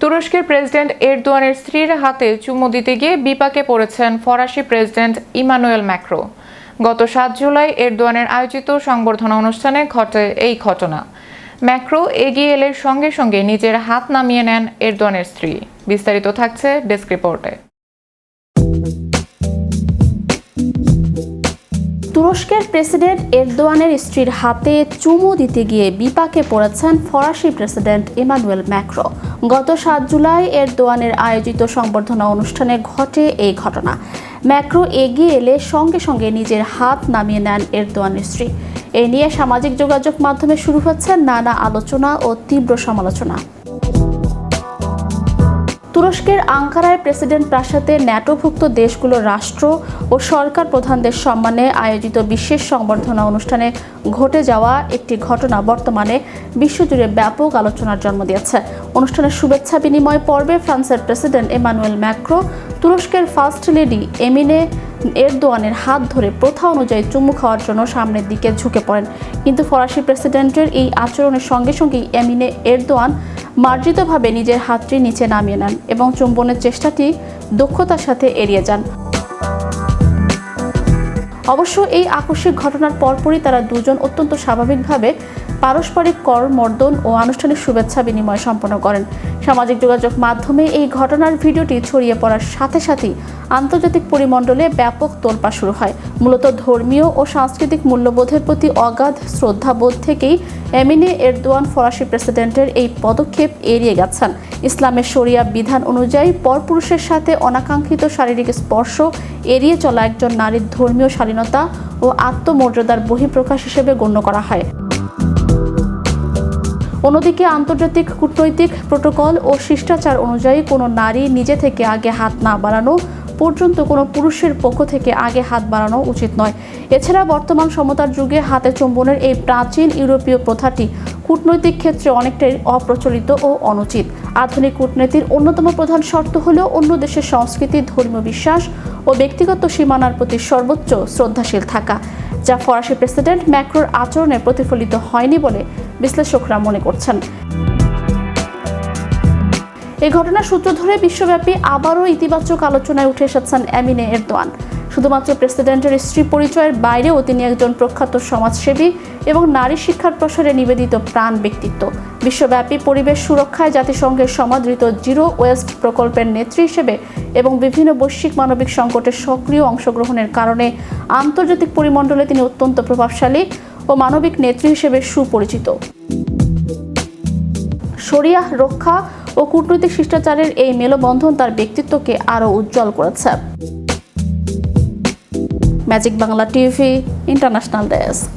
তুরস্কের প্রেসিডেন্ট এরদোয়ানের স্ত্রীর হাতে চুমু দিতে গিয়ে বিপাকে পড়েছেন ফরাসি প্রেসিডেন্ট ইমানুয়েল ম্যাক্রো। গত ৭ জুলাই এরদোয়ানের আয়োজিত সংবর্ধনা অনুষ্ঠানে ঘটে এই ঘটনা। ম্যাক্রো এগিয়ে এলে সঙ্গে সঙ্গে নিজের হাত নামিয়ে নেন এরদোয়ানের স্ত্রী। বিস্তারিত থাকছে ডেস্ক রিপোর্টে। তুরস্কের প্রেসিডেন্ট এরদোয়ানের স্ত্রীর হাতে চুমু দিতে গিয়ে বিপাকে পড়েছেন ফরাসি প্রেসিডেন্ট ইমানুয়েল ম্যাক্রো। গত ৭ জুলাই এরদোয়ানের আয়োজিত সংবর্ধনা অনুষ্ঠানে ঘটে এই ঘটনা। ম্যাক্রো এগিয়ে এলে সঙ্গে সঙ্গে নিজের হাত নামিয়ে নেন এরদোয়ানের স্ত্রী। এ নিয়ে সামাজিক যোগাযোগ মাধ্যমে শুরু হচ্ছে নানা আলোচনা ও তীব্র সমালোচনা। তুরস্কের আঙ্কারায় প্রেসিডেন্ট প্রাসাদে ন্যাটোভুক্ত দেশগুলোর রাষ্ট্র ও সরকার প্রধানদের সম্মানে আয়োজিত বিশেষ সংবর্ধনা অনুষ্ঠানে ঘটে যাওয়া একটি ঘটনা বর্তমানে বিশ্বজুড়ে ব্যাপক আলোচনার জন্ম দিয়েছে। অনুষ্ঠানের শুভেচ্ছা বিনিময় পর্বে ফ্রান্সের প্রেসিডেন্ট ইমানুয়েল ম্যাক্রো তুরস্কের ফার্স্ট লেডি এমিনে এরদোয়ানের হাত ধরে প্রথা অনুযায়ী চুমু খাওয়ার জন্য সামনের দিকে ঝুঁকে পড়েন। কিন্তু ফরাসি প্রেসিডেন্টের এই আচরণের সঙ্গে সঙ্গেই এমিনে এরদোয়ান মার্জিতভাবে নিজের হাতটি নিচে নামিয়ে নেন এবং চুম্বনের চেষ্টাটি দক্ষতার সাথে এড়িয়ে যান। অবশ্য এই আকস্মিক ঘটনার পরপরই তারা দুজন অত্যন্ত স্বাভাবিকভাবে পারস্পরিক করমর্দন ও আনুষ্ঠানিক শুভেচ্ছা বিনিময় সম্পন্ন করেন। সামাজিক যোগাযোগ মাধ্যমে এই ঘটনার ভিডিওটি ছড়িয়ে পড়ার সাথে সাথেই আন্তর্জাতিক পরিমণ্ডলে ব্যাপক তোলপাড় শুরু হয়। মূলত ধর্মীয় ও সাংস্কৃতিক মূল্যবোধের প্রতি অগাধ শ্রদ্ধাবোধ থেকেই এমিনে এরদোয়ান ফরাসি প্রেসিডেন্টের এই পদক্ষেপ এড়িয়ে গেছেন। ইসলামের শরিয়া বিধান অনুযায়ী পরপুরুষের সাথে অনাকাঙ্ক্ষিত শারীরিক স্পর্শ এড়িয়ে চলা একজন নারীর ধর্মীয় শালীনতা ও আত্মমর্যাদার বহিঃপ্রকাশ হিসেবে গণ্য করা হয়। অন্যদিকে আন্তর্জাতিক কূটনৈতিক প্রোটোকল ও শিষ্টাচার অনুযায়ী কোনো নারী নিজে থেকে আগে হাত না বাড়ানো পর্যন্ত কোনো পুরুষের পক্ষ থেকে আগে হাত বাড়ানো উচিত নয়। এছাড়া বর্তমান সমতার যুগে হাতে চুম্বনের এই প্রাচীন ইউরোপীয় প্রথাটি কূটনৈতিক ক্ষেত্রে অনেকটাই অপ্রচলিত ও অনুচিত। আধুনিক কূটনীতির অন্যতম প্রধান শর্ত হল অন্য দেশের সংস্কৃতি, ধর্মীয় বিশ্বাস ও ব্যক্তিগত সীমানার প্রতি সর্বোচ্চ শ্রদ্ধাশীল থাকা, যা ফরাসি প্রেসিডেন্ট ম্যাক্রোর আচরণে প্রতিফলিত হয়নি বলে বিশ্লেষকরা মনে করছেন। এই ঘটনার সূত্র ধরে বিশ্বব্যাপী আবারও ইতিবাচক আলোচনায় উঠে এসেছেন এমিনে এরদোয়ান। শুধুমাত্র প্রেসিডেন্টের স্ত্রী পরিচয়ের বাইরেও তিনি একজন প্রখ্যাত সমাজসেবী এবং নারী শিক্ষার প্রসারে নিবেদিত প্রাণ ব্যক্তিত্ব। বিশ্বব্যাপী পরিবেশ সুরক্ষায় জাতিসংঘের সমাদৃত জিরো ওয়েস্ট প্রকল্পের নেত্রী হিসেবে এবং বিভিন্ন বৈশ্বিক মানবিক সংকটে সক্রিয় অংশগ্রহণের কারণে আন্তর্জাতিক পরিমণ্ডলে তিনি অত্যন্ত প্রভাবশালী ও মানবিক নেত্রী হিসেবে সুপরিচিত। শরিয়াহ রক্ষা ও কূটনৈতিক শিষ্টাচারের এই মেলবন্ধন তার ব্যক্তিত্বকে আরও উজ্জ্বল করেছে। Magic Bangla TV, international desk.